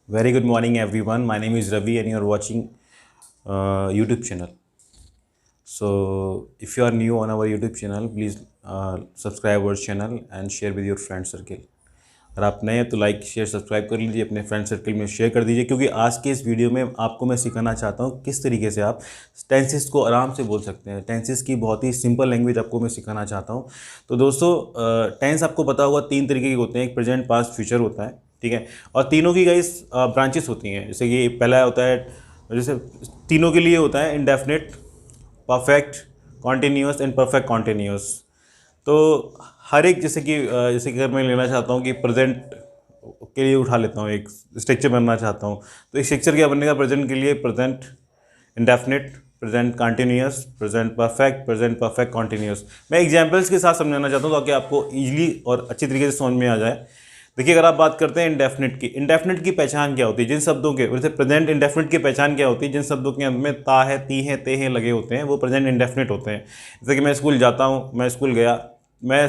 Very good morning, everyone. My name is Ravi, and you're watching YouTube channel. So, if you are new on our YouTube channel, please subscribe our channel and share with your friend circle. अगर आप नए हैं तो like share subscribe कर लीजिए, अपने friend circle में share कर दीजिए, क्योंकि आज के इस वीडियो में आपको मैं सिखाना चाहता हूँ किस तरीके से आप टेंसेस को आराम से बोल सकते हैं। टेंसेस की बहुत ही सिंपल लैंग्वेज आपको मैं सिखाना चाहता हूँ। तो दोस्तों, टेंस आपको पता होगा 3 तरीके के होते हैं। एक प्रेजेंट, पास्ट, फ्यूचर होता है, ठीक है। और तीनों की गाइस ब्रांचेस होती हैं। जैसे कि पहला होता है, जैसे तीनों के लिए होता है indefinite, perfect continuous and perfect continuous. तो हर एक जैसे कि अगर मैं लेना चाहता हूँ कि प्रेजेंट के लिए उठा लेता हूँ, एक स्ट्रक्चर बनना चाहता हूँ, तो एक स्ट्रक्चर क्या बनेगा प्रेजेंट के लिए? Present indefinite, present continuous, present perfect continuous. मैं एग्जांपल्स के साथ समझाना चाहता हूँ ताकि आपको इजीली और अच्छी तरीके से समझ में आ जाए। देखिए, अगर आप बात करते हैं इंडेफिनिट की पहचान क्या होती है? जिन शब्दों के, जैसे प्रेजेंट इंडेफिनिट की पहचान क्या होती है? जिन शब्दों के अंत में ता है, ती है, ते हैं लगे होते हैं, वो प्रेजेंट इंडेफिनिट होते हैं। जैसे कि मैं स्कूल जाता हूँ, मैं स्कूल गया, मैं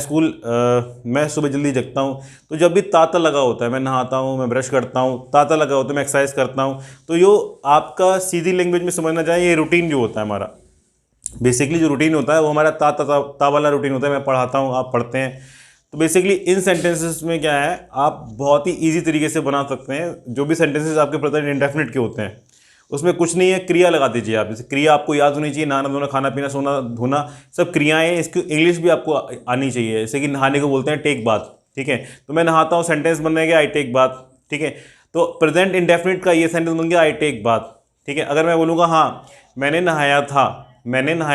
सुबह जल्दी जगता हूँ, तो जब भी ताता लगा होता है, मैं नहाता हूँ, मैं ब्रश करता हूँ, ताता लगा होता है, मैं एक्सरसाइज करता हूँ। तो यो आपका सीधी लैंग्वेज में समझना चाहिए, ये रूटीन जो होता है हमारा, बेसिकली जो रूटीन होता है वो हमारा ता वाला रूटीन होता है। मैं पढ़ाता हूँ, आप पढ़ते हैं। तो बेसिकली इन सेंटेंसेस में क्या है, आप बहुत ही ईजी तरीके से बना सकते हैं। जो भी सेंटेंसेस आपके प्रेजेंट इंडेफिनिट के होते हैं उसमें कुछ नहीं है, क्रिया लगा दीजिए आप। जैसे क्रिया आपको याद होनी चाहिए, नहाना धोना, खाना पीना, सोना धोना, सब क्रियाएं। इसकी इंग्लिश भी आपको आनी चाहिए। जैसे कि नहाने को बोलते हैं टेक बाथ, ठीक है। तो मैं नहाता हूँ, सेंटेंस बन गया आई टेक बाथ, ठीक है। तो प्रेजेंट इंडेफिनिट का ये सेंटेंस बन गया आई टेक बाथ, ठीक है। अगर मैं बोलूँगा हाँ मैंने नहाया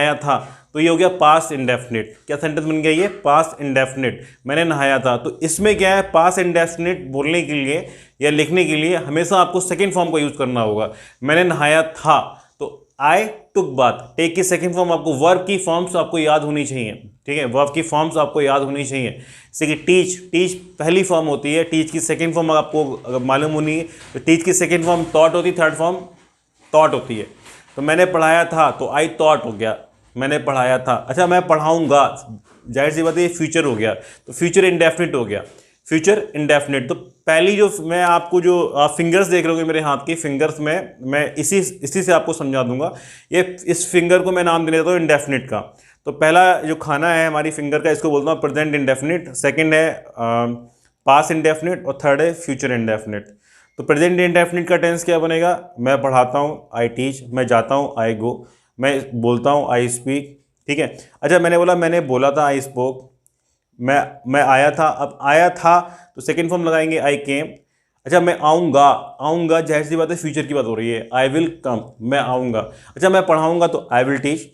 था, तो ये हो गया पास्ट इंडेफिनिट। क्या सेंटेंस बन गया ये? पास्ट इंडेफिनिट, मैंने नहाया था। तो इसमें क्या है, पास्ट इंडेफिनिट बोलने के लिए या लिखने के लिए हमेशा आपको सेकंड फॉर्म का यूज करना होगा। मैंने नहाया था, तो आई टुक बाथ। टेक की सेकंड फॉर्म आपको, वर्ब की फॉर्म्स आपको याद होनी चाहिए, ठीक है। वर्ब की फॉर्म्स आपको याद होनी चाहिए। जैसे कि टीच पहली फॉर्म होती है, टीच की सेकंड फॉर्म आपको अगर मालूम होनी है तो टीच की सेकंड फॉर्म थॉट होती है, थर्ड फॉर्म थॉट होती है। तो मैंने पढ़ाया था, तो आई थॉट हो गया, मैंने पढ़ाया था। अच्छा, मैं पढ़ाऊंगा, जाहिर सी बात है ये फ्यूचर हो गया, तो फ्यूचर इंडेफिनिट हो गया, फ्यूचर इंडेफिनिट। तो पहली जो मैं आपको, जो आप फिंगर्स देख रहे हो मेरे हाथ की फिंगर्स में, मैं इसी से आपको समझा दूंगा। ये इस फिंगर को मैं नाम दे देता हूँ इंडेफिनिट का। तो पहला जो खाना है हमारी फिंगर का, इसको बोलता हूँ प्रेजेंट इंडेफिनिट, सेकेंड है पास्ट इंडेफिनिट, और थर्ड है फ्यूचर इंडेफिनिट। तो प्रेजेंट इंडेफिनिट का टेंस क्या बनेगा? मैं पढ़ाता हूँ, आई टीच। मैं जाता हूँ, आई गो। मैं बोलता हूँ, आई स्पीक, ठीक है। अच्छा, मैंने बोला था, आई स्पोक। मैं आया था, अब आया था तो सेकेंड फॉर्म लगाएंगे, आई केम। अच्छा, मैं आऊँगा जाहिर सी बात है फ्यूचर की बात हो रही है, आई विल कम, मैं आऊँगा। अच्छा, मैं पढ़ाऊँगा तो आई विल टीच,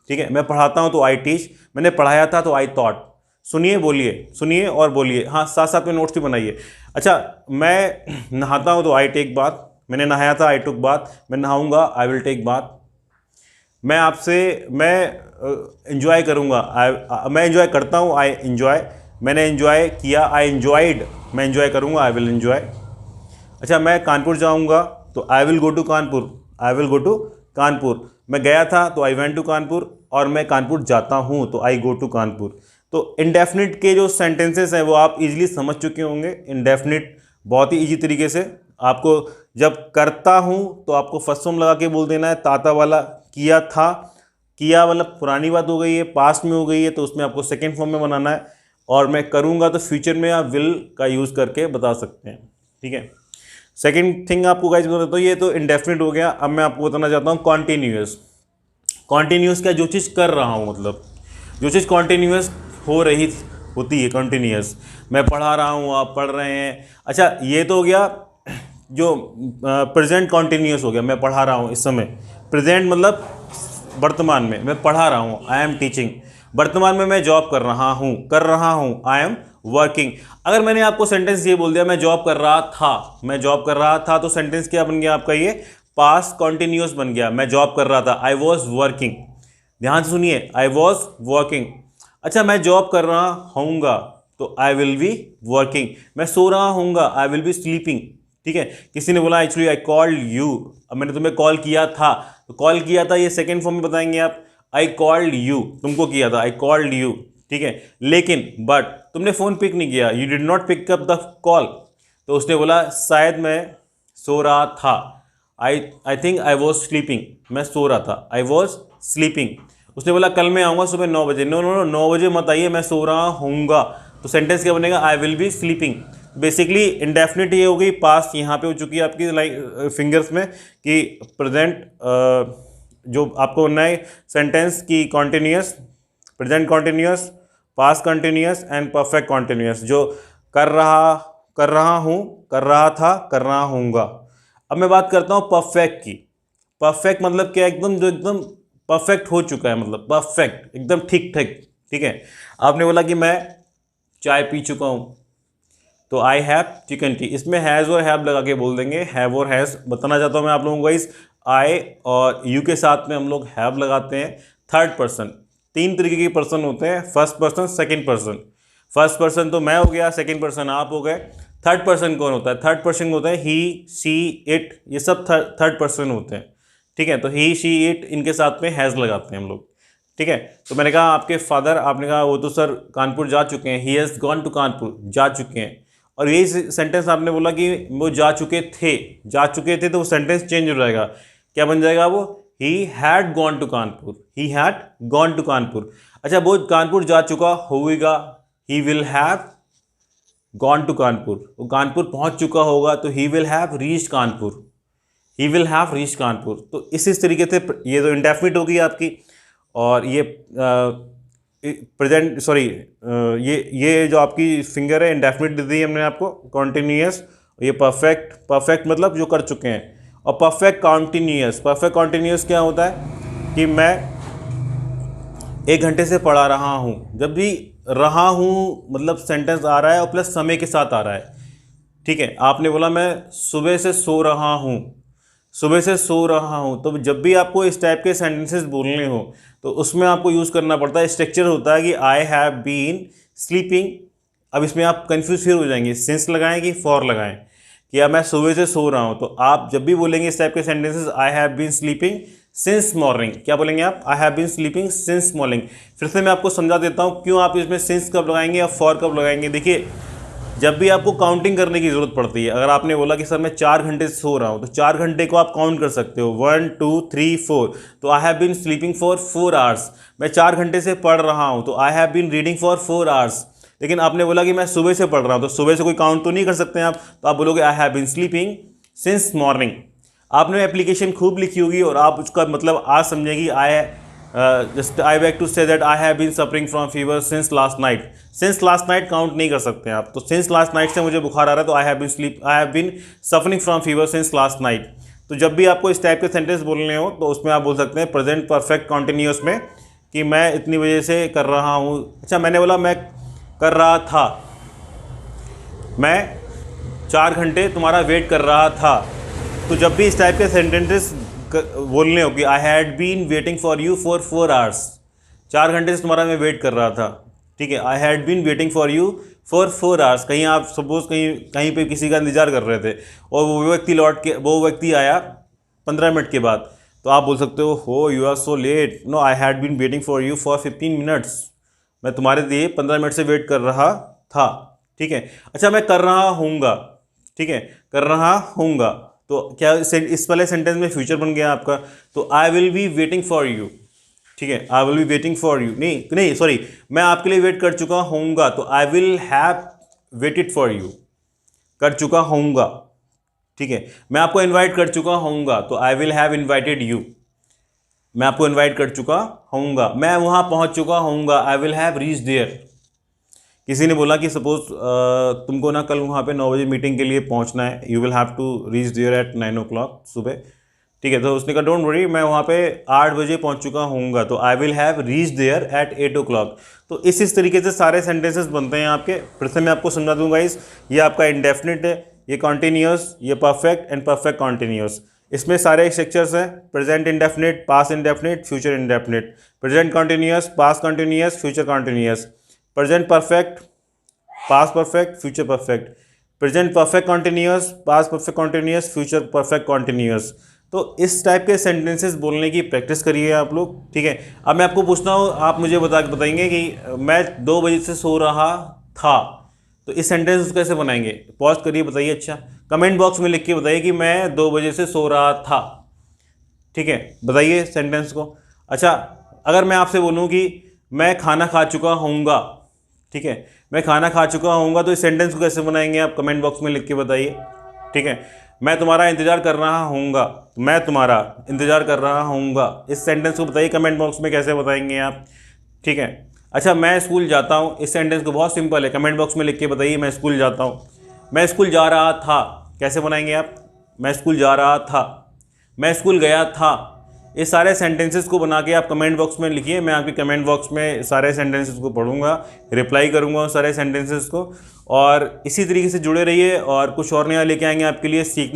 ठीक है। मैं पढ़ाता हूँ तो आई टीच। मैंने पढ़ाया था तो आई थॉट। सुनिए और बोलिए, हाँ, साथ साथ में नोट्स भी बनाइए। अच्छा, मैं नहाता हूँ तो आई टेक बाथ। मैंने नहाया था, आई टुक बाथ। मैं नहाऊंगा, आई विल टेक बाथ। मैं इंजॉय करूँगा, मैं इंजॉय करता हूँ, आई इंजॉय। मैंने इंजॉय किया, आई इंजॉयड। मैं इंजॉय करूँगा, आई विल इंजॉय। अच्छा, मैं कानपुर जाऊँगा तो I will go to Kanpur. मैं गया था तो आई वेंट टू कानपुर, और मैं कानपुर जाता हूँ तो आई गो टू कानपुर। तो इंडेफिनिट के जो सेंटेंसेस हैं वो आप इजीली समझ चुके होंगे। इंडेफिनिट बहुत ही इजी तरीके से आपको, जब करता हूँ तो आपको फर्स्ट फॉर्म लगा के बोल देना है, ताता वाला। किया था, किया मतलब पुरानी बात हो गई है, पास्ट में हो गई है, तो उसमें आपको सेकेंड फॉर्म में बनाना है। और मैं करूँगा तो फ्यूचर में आप विल का यूज़ करके बता सकते हैं, ठीक है। सेकेंड थिंग आपको गाइस बता देता हूँ, ये तो इंडेफिनिट हो गया। अब मैं आपको बताना चाहता हूँ कॉन्टीन्यूस क्या? जो चीज़ कर रहा हूँ, मतलब जो चीज़ कॉन्टीन्यूस हो रही होती है, कॉन्टीन्यूस। मैं पढ़ा रहा हूँ, आप पढ़ रहे हैं। अच्छा, ये तो हो गया जो प्रेजेंट कॉन्टीन्यूस हो गया, मैं पढ़ा रहा हूँ इस समय। प्रेजेंट मतलब वर्तमान में मैं पढ़ा रहा हूँ, आई एम टीचिंग। वर्तमान में मैं जॉब कर रहा हूँ, आई एम वर्किंग। अगर मैंने आपको सेंटेंस ये बोल दिया मैं जॉब कर रहा था, तो सेंटेंस क्या बन गया आपका? ये पास्ट कॉन्टिन्यूस बन गया। मैं जॉब कर रहा था, आई वॉज वर्किंग। ध्यान से सुनिए, आई वॉज वर्किंग। अच्छा, मैं जॉब कर रहा हूँगा तो आई विल बी वर्किंग। मैं सो रहा हूँगा, आई विल बी स्लीपिंग, ठीक है। किसी ने बोला एक्चुअली आई कॉल्ड यू, अब मैंने तुम्हें कॉल किया था, तो कॉल किया था ये सेकेंड फॉर्म में बताएंगे आप, आई कॉल्ड यू। तुमको किया था, आई कॉल्ड यू, ठीक है। लेकिन बट तुमने फ़ोन पिक नहीं किया, you did not pick up the call. तो उसने बोला सो रहा था। I think I was sleeping, मैं सो रहा था, आई वॉज स्लीपिंग। उसने बोला कल मैं आऊँगा सुबह 9 बजे, नो नो नो 9 बजे मत आइए, मैं सो रहा हूँगा। तो सेंटेंस क्या बनेगा, I will be sleeping. Basically indefinite ये हो गई, पास्ट यहाँ पे हो चुकी है आपकी लाइक फिंगर्स में, कि प्रेजेंट जो आपको बनना है सेंटेंस की continuous, present continuous, past continuous and perfect continuous. जो कर रहा हूँ, कर रहा था, कर रहा हूँगा। अब मैं बात करता हूँ परफेक्ट की। परफेक्ट मतलब क्या, एकदम जो एकदम परफेक्ट हो चुका है, मतलब परफेक्ट एकदम ठीक ठीक। ठीक है, आपने बोला कि मैं चाय पी चुका हूँ, तो आई हैव चिकन टी। इसमें हैज़ और हैव लगा के बोल देंगे, हैव और हैज़। बताना चाहता हूँ मैं आप लोगों को इस आई और यू के साथ में हम लोग हैव लगाते हैं। थर्ड पर्सन, 3 तरीके के पर्सन होते हैं, first person, second person. First person तो मैं हो गया, सेकंड पर्सन आप हो गए। थर्ड पर्सन कौन होता है, थर्ड पर्सन होता है ही, सी, इट, ये सब थर्ड पर्सन होते हैं। ठीक है, तो ही, सी, इट, इनके साथ में हैज़ लगाते हैं हम लोग। ठीक है, तो मैंने कहा आपके फादर, आपने कहा वो तो सर कानपुर जा चुके हैं, he has gone to Kanpur, जा चुके हैं। और यही सेंटेंस आपने बोला कि वो जा चुके थे, जा चुके थे, तो वो सेंटेंस चेंज हो जाएगा। क्या बन जाएगा वो, he had gone to Kanpur, he had gone to Kanpur. अच्छा, वो कानपुर जा चुका होगा, he will have gone to Kanpur. वो कानपुर पहुंच चुका होगा, तो he will have reached Kanpur, he will have reached Kanpur. तो इस तरीके से ये तो इंडेफिनिट होगी आपकी, और ये प्रेजेंट सॉरी ये जो आपकी फिंगर है इंडेफिनिट दे दी हमने आपको, कॉन्टिन्यूस। ये परफेक्ट, परफेक्ट मतलब जो कर चुके हैं। और परफेक्ट कॉन्टिन्यूस, परफेक्ट कॉन्टिन्यूस क्या होता है कि मैं 1 घंटे से पढ़ा रहा हूँ। जब भी रहा हूँ मतलब सेंटेंस आ रहा है और प्लस समय के साथ आ रहा है। ठीक है, आपने बोला मैं सुबह से सो रहा हूँ, सुबह से सो रहा हूँ। तो जब भी आपको इस टाइप के सेंटेंसेस बोलने हो तो उसमें आपको यूज़ करना पड़ता है, स्ट्रक्चर होता है कि आई हैव बीन स्लीपिंग। अब इसमें आप कंफ्यूज फिर हो जाएंगे, सिंस लगाएं कि फॉर लगाएं, कि अब मैं सुबह से सो रहा हूँ। तो आप जब भी बोलेंगे इस टाइप के sentences, I have been sleeping since morning, क्या बोलेंगे आप, I have been sleeping since morning. फिर से मैं आपको समझा देता हूँ क्यों आप इसमें सिंस कब लगाएंगे या फॉर कब लगाएंगे। देखिए, जब भी आपको काउंटिंग करने की ज़रूरत पड़ती है, अगर आपने बोला कि सर मैं 4 घंटे से सो रहा हूँ, तो 4 घंटे को आप काउंट कर सकते हो, 1 2 3 4। तो I have been sleeping for 4 hours, मैं 4 घंटे से पढ़ रहा हूँ, तो I have been reading for 4 hours. लेकिन आपने बोला कि मैं सुबह से पढ़ रहा हूँ, तो सुबह से कोई काउंट तो नहीं कर सकते हैं आप, तो आप बोलोगे I have been sleeping since morning. आपने एप्लीकेशन खूब लिखी होगी और आप उसका मतलब आज समझेंगी, just I back to say that I have been suffering from fever since last night. Since last night count नहीं कर सकते हैं आप, तो सिंस लास्ट नाइट से मुझे बुखार आ रहा है, तो I have been suffering from fever since last night. तो जब भी आपको इस टाइप के सेंटेंस बोलने हो तो उसमें आप बोल सकते हैं प्रेजेंट परफेक्ट कॉन्टिन्यूस में कि मैं इतनी वजह से कर रहा हूँ। अच्छा, मैंने बोला मैं कर रहा था, मैं 4 घंटे तुम्हारा वेट कर रहा था। तो जब भी इस टाइप के सेंटेंसेस बोलने हो कि I had been waiting for you for 4 hours, 4 घंटे से तुम्हारा मैं वेट कर रहा था। ठीक है, I had been waiting for you for 4 hours. कहीं आप सपोज कहीं पे किसी का इंतजार कर रहे थे और वो व्यक्ति आया 15 मिनट के बाद, तो आप बोल सकते हो you are so late, no I had been waiting for you for 15 minutes. मैं तुम्हारे लिए 15 मिनट से वेट कर रहा था। ठीक है, अच्छा मैं कर रहा हूँगा, ठीक है, कर रहा हूँगा, तो क्या इस वाले सेंटेंस में फ्यूचर बन गया आपका। तो I will be waiting for you, ठीक है, I will be waiting for you, नहीं सॉरी, मैं आपके लिए वेट कर चुका होऊंगा, तो I will have waited for you, कर चुका होऊंगा। ठीक है, मैं आपको इनवाइट कर चुका होऊंगा, तो I will have invited you, मैं आपको इनवाइट कर चुका होऊंगा। मैं वहां पहुंच चुका होऊंगा, I will have reach there. किसी ने बोला कि सपोज तुमको ना कल वहाँ पे 9 बजे मीटिंग के लिए पहुँचना है, you will have to reach there at 9 o'clock सुबह। ठीक है, तो उसने कहा डोंट वरी, मैं वहाँ पे 8 बजे पहुँच चुका होऊंगा, तो I will have reach there at 8 o'clock। तो इस तरीके से सारे सेंटेंसेस बनते हैं आपके। फिर से मैं आपको समझा दूंगा, ये आपका इंडेफिनिट है, ये कॉन्टीन्यूस, ये परफेक्ट एंड परफेक्ट कॉन्टीन्यूस। इसमें सारे स्ट्रक्चर्स हैं, present indefinite, past indefinite, future indefinite, present continuous, past continuous, future continuous, present perfect, past perfect, future perfect, present perfect continuous, past perfect continuous, future perfect continuous. तो इस type के sentences बोलने की practice करिए आप लोग। ठीक है, अब मैं आपको पूछता हूँ, आप मुझे बताएंगे कि मैं 2 बजे से सो रहा था, तो इस सेंटेंस को कैसे बनाएंगे? पॉज करिए, बताइए। अच्छा, कमेंट बॉक्स में लिख के बताइए कि मैं 2 बजे से सो रहा था। ठीक है, बताइए सेंटेंस को। अच्छा, अगर मैं आपसे बोलूँ कि मैं खाना खा चुका हूँगा, ठीक है, मैं खाना खा चुका हूँगा, तो इस सेंटेंस को कैसे बनाएंगे आप? कमेंट बॉक्स में लिख के बताइए। ठीक है, मैं तुम्हारा इंतज़ार कर रहा हूँगा, मैं तुम्हारा इंतज़ार कर रहा हूँगा, इस सेंटेंस को बताइए कमेंट बॉक्स में कैसे बताएंगे आप। ठीक है। अच्छा, मैं स्कूल जाता हूँ, इस सेंटेंस को बहुत सिंपल है, कमेंट बॉक्स में लिख के बताइए मैं स्कूल जाता हूँ। मैं स्कूल जा रहा था, कैसे बनाएंगे आप? मैं स्कूल जा रहा था, मैं स्कूल गया था। ये सारे सेंटेंसेस को बना के आप कमेंट बॉक्स में लिखिए। मैं आपके कमेंट बॉक्स में सारे सेंटेंसेस को पढ़ूंगा, रिप्लाई करूंगा उन सारे सेंटेंसेस को। और इसी तरीके से जुड़े रहिए और कुछ और नया लेके आएंगे आपके लिए सीखने